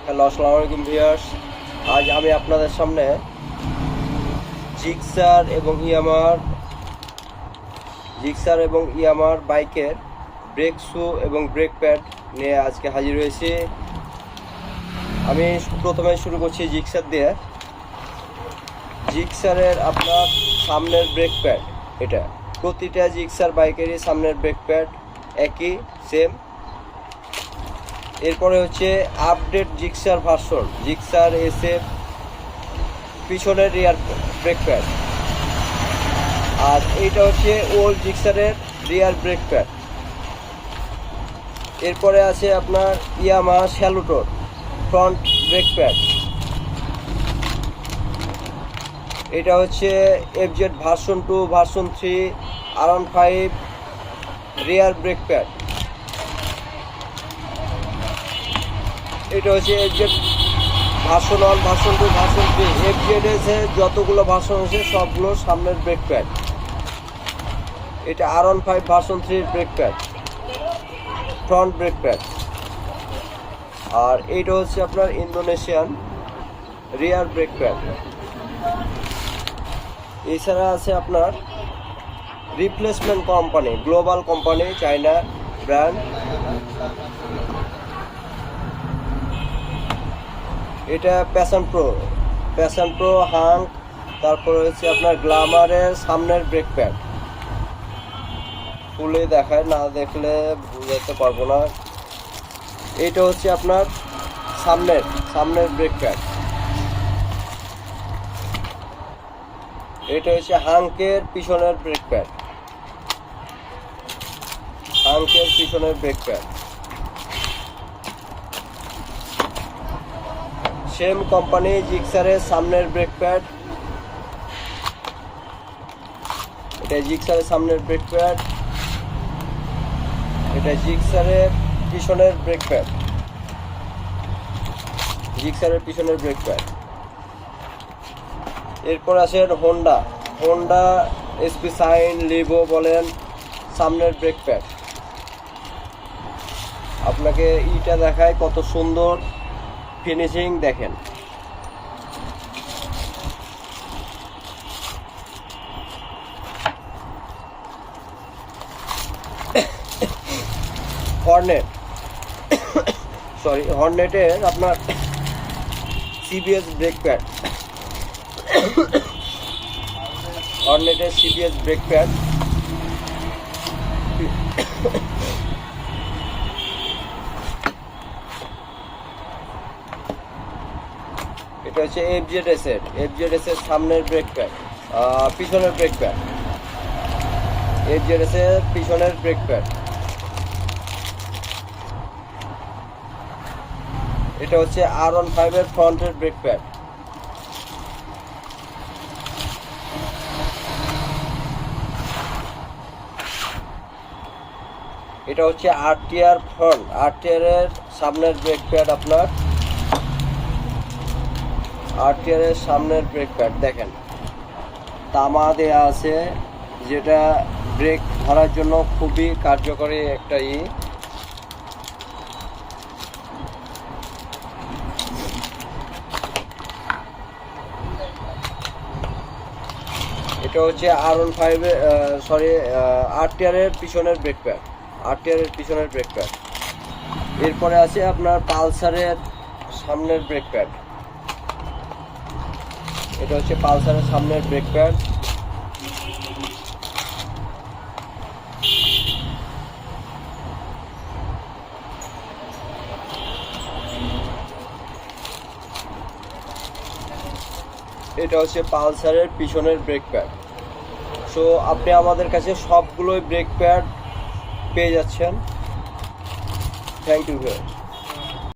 Hello, আসসালামু আলাইকুম viewers. আজ আমি আপনাদের সামনে জিক্সার এবং ইয়ামার বাইকের ব্রেক শু এবং ব্রেক প্যাড নিয়ে আজকে হাজির হয়েছি। আমি প্রথমে শুরু করছি জিক্সার দিয়ে। জিক্সারের আপনার সামনের ব্রেক প্যাড, এটা প্রতিটা জিক্সার বাইকেরই সামনের ব্রেক প্যাড একই সেম। এরপরে হচ্ছে update Gixxer version, Gixxer SF পিছনের রিয়ার ব্রেক প্যাড, আর এইটা হচ্ছে ওল্ড জিক্সারের রিয়ার ব্রেক প্যাড। এরপরে আছে আপনার ইয়ামা স্যালুটোর ফ্রন্ট ব্রেক প্যাড, এটা হচ্ছে FZ version 2, version 3, R15 rear brake pad. এটা হচ্ছে FZ version 1, version 2, version 3, FZS যতগুলো ভার্সন আছে সবগুলো সামনের ব্রেক প্যাড। এটা R15 version 3 brake pad, front brake pad. আর এইটা হচ্ছে আপনার ইন্দোনেশিয়ান রিয়ার ব্রেক প্যাড। এছাড়া আছে আপনার replacement company, global company, China brand. এটা প্যাশন প্রো হাঙ্ক, তারপরে হচ্ছে আপনার গ্ল্যামারের সামনের ব্রেক প্যাড। খুলে দেখায়, না দেখলে বুঝতে পারবো না। এইটা হচ্ছে আপনার সামনের ব্রেক প্যাড। এটা হচ্ছে হাঙ্কের পিছনের ব্রেক প্যাড, হাঙ্কের পিছনের ব্রেক প্যাড। সেম কোম্পানি জিক্সারের সামনের ব্রেক প্যাড, এটা জিক্সারের সামনের ব্রেক প্যাড। এটা জিক্সারের পিছনের ব্রেক প্যাড, জিক্সারের পিছনের ব্রেক প্যাড। এরপর আছে হোন্ডা SP সাইন লিভো বলেন, সামনের ব্রেক প্যাড। আপনাকে ইটা দেখায় কত সুন্দর ফিনিশিং, দেখেন। হর্নেটের আপনার CBS ব্রেক প্যাড, হর্নেটের CBS ব্রেক প্যাড। এটা হচ্ছে FZS এর সামনের ব্রেক প্যাড, পিছনের ব্রেক প্যাড, FZS এর পিছনের ব্রেক প্যাড। এটা হচ্ছে R15 এর ফ্রন্টের ব্রেক প্যাড। এটা হচ্ছে RTR ফ্রন্ট, RTR এর সামনের ব্রেক প্যাড। আপনার RTR এর সামনের ব্রেক প্যাড দেখেন, তামা দেয়া আছে, যেটা ব্রেক ধরার জন্য খুবই কার্যকরী একটা এটা হচ্ছে RTR এর পিছনের ব্রেক প্যাড, RTR এর পিছনের ব্রেক প্যাড। এরপরে আছে আপনার পালসারের সামনের ব্রেক প্যাড, এটা হচ্ছে পালসারের সামনের ব্রেক প্যাড। এটা হচ্ছে পালসারের পিছনের ব্রেক প্যাড। সো আপনি আমাদের কাছে সবগুলোই ব্রেক প্যাড পেয়ে যাচ্ছেন। Thank you.